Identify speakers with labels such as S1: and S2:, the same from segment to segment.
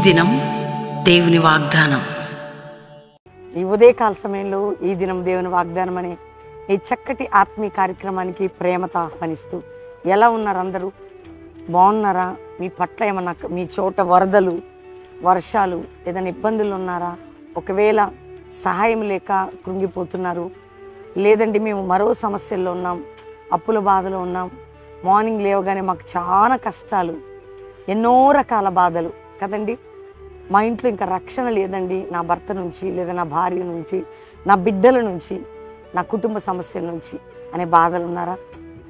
S1: దినం దేవుని వాగ్దానం.
S2: ఈ ఉదయకాల సమయంలో ఈ దినం దేవుని వాగ్దానం అనే ఈ చక్కటి ఆత్మీయ కార్యక్రమానికి ప్రేమతో ఆహ్వానిస్తూ, ఎలా ఉన్నారు అందరూ? బాగున్నారా? మీ పట్ల ఏమన్నా మీ చోట వరదలు, వర్షాలు, ఏదైనా ఇబ్బందులు ఉన్నారా? ఒకవేళ సహాయం లేక కృంగిపోతున్నారు, లేదండి మేము మరో సమస్యల్లో ఉన్నాం, అప్పుల బాధలో ఉన్నాం, మార్నింగ్ లేవగానే మాకు చాలా కష్టాలు, ఎన్నో రకాల బాధలు కదండి, మా ఇంట్లో ఇంకా రక్షణ లేదండి, నా భర్త నుంచి, లేదా నా భార్య నుంచి, నా బిడ్డల నుంచి, నా కుటుంబ సమస్యల నుంచి అనే బాధలు ఉన్నారా?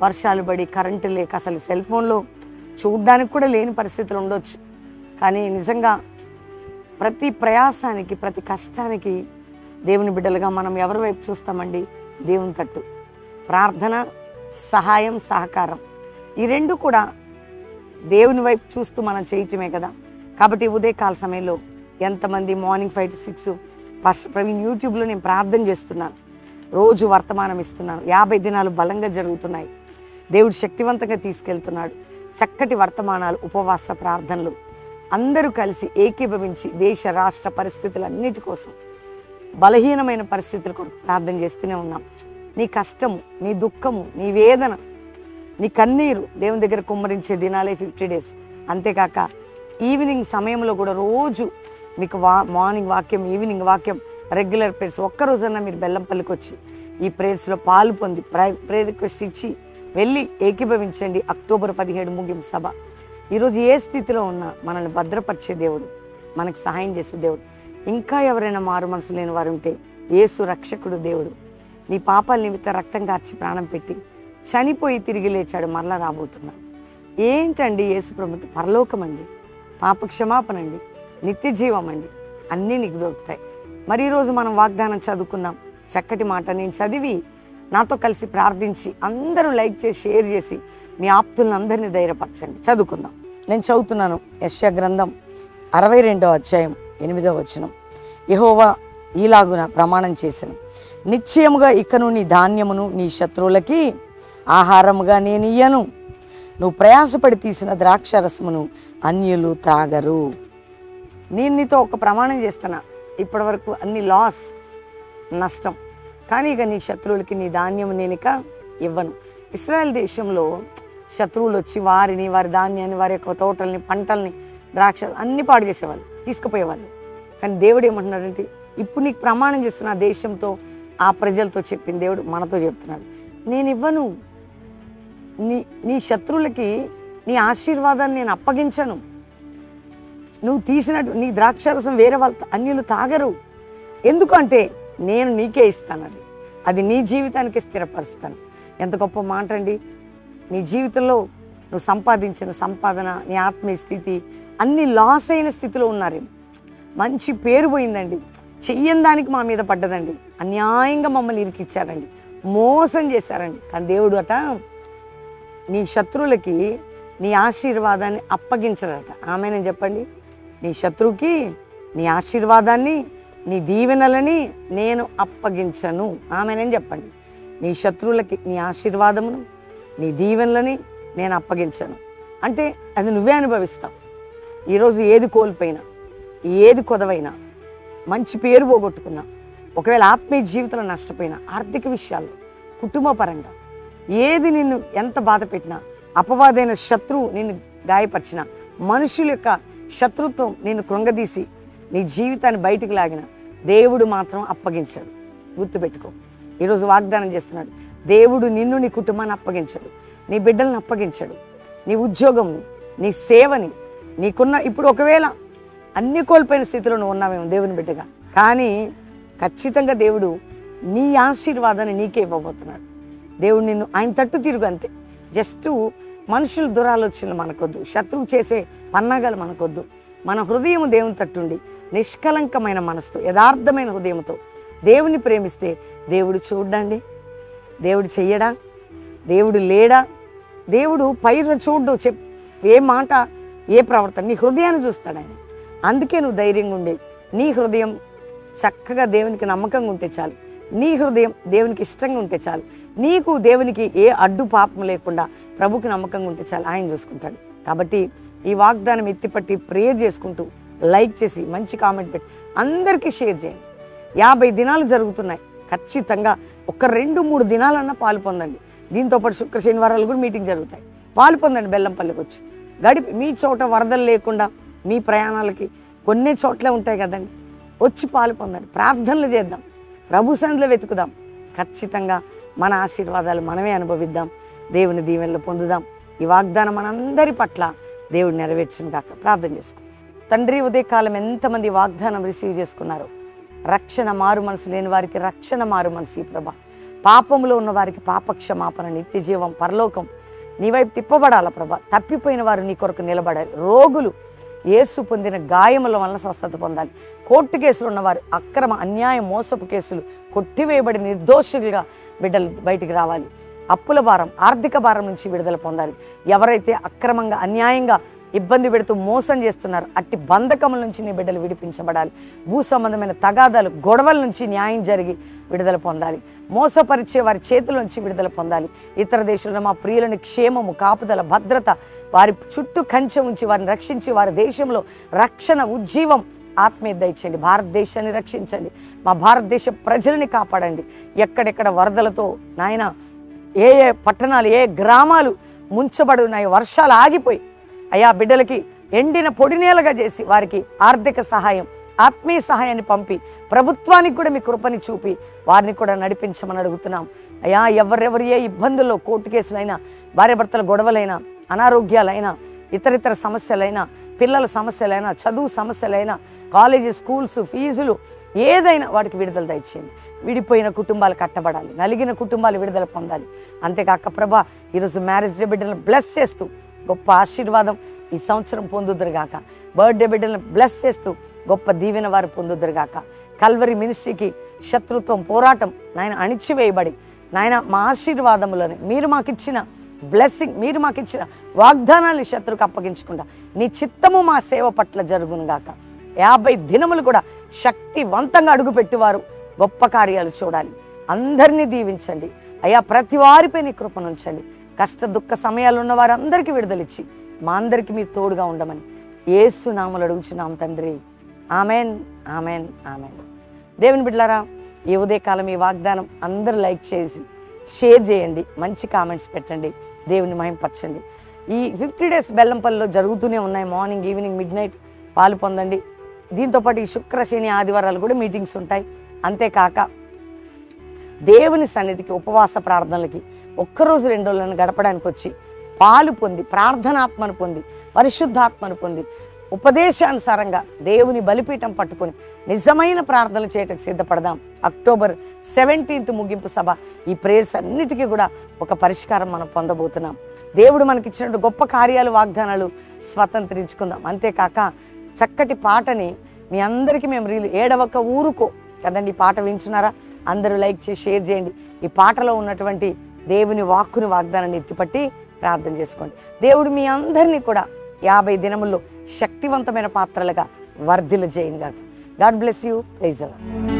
S2: వర్షాలు పడి కరెంటు లేక అసలు సెల్ ఫోన్లో చూడడానికి కూడా లేని పరిస్థితులు ఉండొచ్చు. కానీ నిజంగా ప్రతి ప్రయాసానికి, ప్రతి కష్టానికి దేవుని బిడ్డలుగా మనం ఎవరి వైపు చూస్తామండి? దేవుని తట్టు. ప్రార్థన, సహాయం, సహకారం, ఈ రెండు కూడా దేవుని వైపు చూస్తూ మనం చేయటమే కదా. కాబట్టి ఉదయకాల సమయంలో ఎంతమంది మార్నింగ్ 5 to 6 ఫస్ట్ ప్రవీణ్ యూట్యూబ్లో నేను ప్రార్థన చేస్తున్నాను, రోజు వర్తమానం ఇస్తున్నాను. 50 దినాలు బలంగా జరుగుతున్నాయి. దేవుడు శక్తివంతంగా తీసుకెళ్తున్నాడు. చక్కటి వర్తమానాలు, ఉపవాస ప్రార్థనలు, అందరూ కలిసి ఏకీభవించి దేశ రాష్ట్ర పరిస్థితులన్నిటి కోసం, బలహీనమైన పరిస్థితుల కొరకు ప్రార్థన చేస్తూనే ఉన్నాం. నీ కష్టము, నీ దుఃఖము, నీ వేదన, నీ కన్నీరు దేవుని దగ్గర కుమ్మరించే దినాలే 50 days. అంతేకాక ఈవినింగ్ సమయంలో కూడా రోజు మీకు మార్నింగ్ వాక్యం, ఈవినింగ్ వాక్యం, రెగ్యులర్ ప్రేయర్స్. ఒక్కరోజన్నా మీరు బెల్లంపల్లికి వచ్చి ఈ ప్రేయర్స్లో పాలు పొంది ప్రేయర్ రిక్వెస్ట్ ఇచ్చి వెళ్ళి ఏకీభవించండి. అక్టోబర్ 17 ముగింపు సభ. ఈరోజు ఏ స్థితిలో ఉన్నా మనల్ని భద్రపరిచే దేవుడు, మనకు సహాయం చేసే దేవుడు. ఇంకా ఎవరైనా మారు మనసు లేని వారు ఉంటే, యేసు రక్షకుడు దేవుడు నీ పాపాల నిమిత్తం రక్తం కార్చి ప్రాణం పెట్టి చనిపోయి తిరిగి లేచాడు, మరలా రాబోతున్నాడు. ఏంటండి యేసు ప్రభుత్వం? పరలోకం అండి, పాప క్షమాపణ అండి, నిత్య జీవం అండి, అన్నీ నీకు దొరుకుతాయి. మరి ఈరోజు మనం వాగ్దానం చదువుకుందాం. చక్కటి మాట నేను చదివి నాతో కలిసి ప్రార్థించి అందరూ లైక్ చేసి షేర్ చేసి మీ ఆప్తులను అందరినీ ధైర్యపరచండి. చదువుకుందాం. నేను చదువుతున్నాను యెషయా గ్రంథం 62వ అధ్యాయం 8వ వచనం. యెహోవా ఈలాగున ప్రమాణం చేసెను, నిశ్చయముగా ఇకను నీ ధాన్యమును నీ శత్రువులకి ఆహారముగా నేను ఇయ్యను, నువ్వు ప్రయాసపడి తీసిన ద్రాక్షరసమును అన్యులు త్రాగరు. నేను నీతో ఒక ప్రమాణం చేస్తున్నా, ఇప్పటి వరకు అన్ని లాస్, నష్టం, కానీ ఇక నీ శత్రువులకి నీ ధాన్యము నేను ఇక ఇవ్వను. ఇశ్రాయేల్ దేశంలో శత్రువులు వచ్చి వారిని, వారి ధాన్యాన్ని, వారి యొక్క తోటల్ని, పంటల్ని, ద్రాక్ష అన్ని పాడు చేసేవాళ్ళు, తీసుకుపోయేవాళ్ళు. కానీ దేవుడు ఏమంటున్నాడంటే, ఇప్పుడు నీకు ప్రమాణం చేస్తున్న ఆ దేశంతో, ఆ ప్రజలతో చెప్పిన దేవుడు మనతో చెప్తున్నాడు, నేను ఇవ్వను. నీ శత్రువులకి నీ ఆశీర్వాదాన్ని నేను అప్పగించను. నువ్వు తీసినట్టు నీ ద్రాక్షరసం వేరే వాళ్ళ అన్యులు తాగరు. ఎందుకంటే నేను నీకే ఇస్తాను, అది నీ జీవితానికి స్థిరపరుస్తాను. ఎంత గొప్ప మాట అండి. నీ జీవితంలో నువ్వు సంపాదించిన సంపాదన, నీ ఆత్మీయ స్థితి అన్ని లాస్ అయిన స్థితిలో ఉన్నారేమో. మంచి పేరు పోయిందండి, చెయ్యని దానికి మా మీద పడ్డదండి, అన్యాయంగా మమ్మల్ని ఇరికిచ్చారండి, మోసం చేశారండి. కానీ దేవుడు అట నీ శత్రువులకి నీ ఆశీర్వాదాన్ని అప్పగించడట. ఆమెనని చెప్పండి. నీ శత్రువుకి నీ ఆశీర్వాదాన్ని, నీ దీవెనలని నేను అప్పగించను. ఆమెనని చెప్పండి. నీ శత్రువులకి నీ ఆశీర్వాదమును, నీ దీవెనలని నేను అప్పగించను. అంటే అది నువ్వే అనుభవిస్తావు. ఈరోజు ఏది కోల్పోయినా, ఏది కొదవైనా, మంచి పేరు పోగొట్టుకున్నా, ఒకవేళ ఆత్మీయ జీవితంలో నష్టపోయినా, ఆర్థిక విషయాల్లో, కుటుంబ పరంగా ఏది నిన్ను ఎంత బాధ పెట్టినా, అపవాదైన శత్రువు నిన్ను గాయపరిచిన, మనుషుల యొక్క శత్రుత్వం నిన్ను కృంగదీసి నీ జీవితాన్ని బయటికి లాగిన, దేవుడు మాత్రం అప్పగించాడు. గుర్తుపెట్టుకో. ఈరోజు వాగ్దానం చేస్తున్నాడు, దేవుడు నిన్ను, నీ కుటుంబాన్ని అప్పగించాడు, నీ బిడ్డలను అప్పగించాడు, నీ ఉద్యోగంని, నీ సేవని, నీకున్న ఇప్పుడు ఒకవేళ అన్ని కోల్పోయిన స్థితిలో నువ్వు ఉన్నావేమో దేవుని బిడ్డగా, కానీ ఖచ్చితంగా దేవుడు నీ ఆశీర్వాదాన్ని నీకే ఇవ్వబోతున్నాడు. దేవుడు నిన్ను ఆయన తట్టు తిరుగు, అంతే. జస్ట్ మనుషుల దురాలోచనలు మనకొద్దు, శత్రువు చేసే పన్నాగాలు మనకొద్దు. మన హృదయం దేవుని తట్టుండి నిష్కలంకమైన మనసుతో, యథార్థమైన హృదయంతో దేవుని ప్రేమిస్తే దేవుడు చూడండి, దేవుడు చెయ్యడా, దేవుడు లేడా, దేవుడు పైన చూడ్డు, ఏ మాట, ఏ ప్రవర్తన, నీ హృదయాన్ని చూస్తాడు ఆయన. అందుకే నువ్వు ధైర్యంగా ఉండే, నీ హృదయం చక్కగా దేవునికి నమ్మకంగా ఉంటే చాలు, నీ హృదయం దేవునికి ఇష్టంగా ఉంటే చాలు, నీకు దేవునికి ఏ అడ్డు పాపం లేకుండా ప్రభుకి నమ్మకంగా ఉంటే చాలు, ఆయన చూసుకుంటాడు. కాబట్టి ఈ వాగ్దానం ఎత్తిపట్టి ప్రేయర్ చేసుకుంటూ లైక్ చేసి మంచి కామెంట్ పెట్టి అందరికీ షేర్ చేయండి. 50 దినాలు జరుగుతున్నాయి. ఖచ్చితంగా ఒక 2-3 దినాలన్నా పాలు పొందండి. దీంతోపాటు శుక్ర శనివారాలు కూడా మీటింగ్ జరుగుతాయి. పాలు పొందండి. బెల్లంపల్లికి వచ్చి గడిపి మీ చోట వరదలు లేకుండా మీ ప్రయాణాలకి కొన్ని చోట్లే ఉంటాయి కదండి, వచ్చి పాలు పొందండి. ప్రార్థనలు చేద్దాం, ప్రభు సన్నిధిలో వెతుకుదాం. ఖచ్చితంగా మన ఆశీర్వాదాలు మనమే అనుభవిద్దాం. దేవుని దీవెనలు పొందుదాం. ఈ వాగ్దానం మనందరి పట్ల దేవుడు నెరవేర్చిన కాక ప్రార్థన చేసుకో. తండ్రి, ఉదయకాలం ఎంతమంది వాగ్దానం రిసీవ్ చేసుకున్నారో, రక్షణ మారు మనసు లేని వారికి రక్షణ మారు మనసు ఈ ప్రభా, పాపంలో ఉన్న వారికి పాపక్షమాపణ, నిత్య జీవం, పరలోకం నీ వైపు తిప్పబడాల ప్రభా. తప్పిపోయిన వారు నీ కొరకు నిలబడాలి. రోగులు యేసు పొందిన గాయముల వలన స్వస్థత పొందాలి. కోర్టు కేసులు ఉన్నవారు, అక్రమ అన్యాయం మోసపు కేసులు కొట్టివేయబడి నిర్దోషులుగా బిడ్డలు బయటికి రావాలి. అప్పుల భారం, ఆర్థిక భారం నుంచి విడుదల పొందాలి. ఎవరైతే అక్రమంగా అన్యాయంగా ఇబ్బంది పెడుతూ మోసం చేస్తున్నారు, అట్టి బంధకముల నుంచి నీ బిడ్డలు విడిపించబడాలి. భూ సంబంధమైన తగాదాలు, గొడవల నుంచి న్యాయం జరిగి విడుదల పొందాలి. మోసపరిచే వారి చేతుల నుంచి విడుదల పొందాలి. ఇతర దేశంలో మా ప్రియులని క్షేమము, కాపుదల, భద్రత, వారి చుట్టూ కంచె ఉంచి వారిని రక్షించి వారి దేశంలో రక్షణ, ఉజ్జీవం, ఆత్మీయ దయచేయండి. భారతదేశాన్ని రక్షించండి. మా భారతదేశ ప్రజలని కాపాడండి. ఎక్కడెక్కడ వరదలతో నాయన ఏ ఏ పట్టణాలు, ఏ గ్రామాలు ముంచబడి ఉన్నాయి, వర్షాలు ఆగిపోయి అయా బిడ్డలకి ఎండిన పొడినేలుగా చేసి వారికి ఆర్థిక సహాయం, ఆత్మీయ సహాయాన్ని పంపి ప్రభుత్వానికి కూడా మీ కృపని చూపి వారిని కూడా నడిపించమని అడుగుతున్నాం. అయ్యా ఎవరెవరు ఏ ఇబ్బందుల్లో, కోర్టు కేసులైనా, భార్యాభర్తల గొడవలైనా, అనారోగ్యాలైనా, ఇతరితర సమస్యలైనా, పిల్లల సమస్యలైనా, చదువు సమస్యలైనా, కాలేజీ స్కూల్స్ ఫీజులు ఏదైనా వాటికి విడుదల దయచేయండి. విడిపోయిన కుటుంబాలు కట్టబడాలి, నలిగిన కుటుంబాలు విడుదల పొందాలి. అంతేకాక ప్రభా, ఈరోజు మ్యారేజ్ డే బిడ్డలను బ్లెస్ చేస్తూ గొప్ప ఆశీర్వాదం ఈ సంవత్సరం పొందుదురుగాక. బర్త్డే బిడ్డలను బ్లెస్ చేస్తూ గొప్ప దీవెన వారు పొందుదురుగాక. కల్వరి మినిస్ట్రీకి శత్రుత్వం, పోరాటం నాయన అణిచివేయబడి నాయన మా ఆశీర్వాదములని మీరు మాకిచ్చిన బ్లెస్సింగ్, మీరు మాకిచ్చిన వాగ్దానాన్ని శత్రుకు అప్పగించకుండా నీ చిత్తము మా సేవ పట్ల జరుగునుగాక. 50 దినములు కూడా శక్తివంతంగా అడుగుపెట్టేవారు గొప్ప కార్యాలు చూడాలి. అందరినీ దీవించండి అయ్యా. ప్రతి వారిపై నీ కృపను ఉంచండి. కష్ట దుఃఖ సమయాలు ఉన్న వారందరికీ విడుదలిచ్చి మా అందరికీ మీరు తోడుగా ఉండమని యేసు నామములో అడుగుచున్నాం తండ్రి. Amen, amen, amen. దేవుని బిడ్డలారా, ఈ ఉదయకాలం ఈ వాగ్దానం అందరూ లైక్ చేసి షేర్ చేయండి, మంచి కామెంట్స్ పెట్టండి, దేవుని మహిమపరచండి. ఈ 50 డేస్ బెల్లంపల్లిలో జరుగుతూనే ఉన్నాయి. మార్నింగ్, ఈవినింగ్, మిడ్ నైట్ పాలు పొందండి. దీంతోపాటు ఈ శుక్ర, శని, ఆదివారాలు కూడా మీటింగ్స్ ఉంటాయి. అంతేకాక దేవుని సన్నిధికి ఉపవాస ప్రార్థనలకి ఒక్కరోజు 2 రోజులను గడపడానికి వచ్చి పాలు పొంది, ప్రార్థనాత్మను పొంది, పరిశుద్ధాత్మను పొంది, ఉపదేశానుసారంగా దేవుని బలిపీఠం పట్టుకొని నిజమైన ప్రార్థనలు చేయటకు సిద్ధపడదాం. అక్టోబర్ 17th ముగింపు సభ. ఈ ప్రేయర్స్ అన్నిటికీ కూడా ఒక పరిష్కారం మనం పొందబోతున్నాం. దేవుడు మనకిచ్చినట్టు గొప్ప కార్యాలు, వాగ్దానాలు స్వతంత్రించుకుందాం. అంతేకాక చక్కటి పాటని మీ అందరికీ మేము ఏడవక ఊరుకో కదండి. ఈ పాట వింటున్నారా? అందరూ లైక్ చేసి షేర్ చేయండి. ఈ పాటలో ఉన్నటువంటి దేవుని వాక్కుని, వాగ్దానాన్ని ఎత్తిపట్టి ప్రార్థన చేసుకోండి. దేవుడు మీ అందరినీ కూడా 50 దినముల్లో శక్తివంతమైన పాత్రలుగా వర్ధిల్ల చేయనుగాక. God bless you. Praise the lord.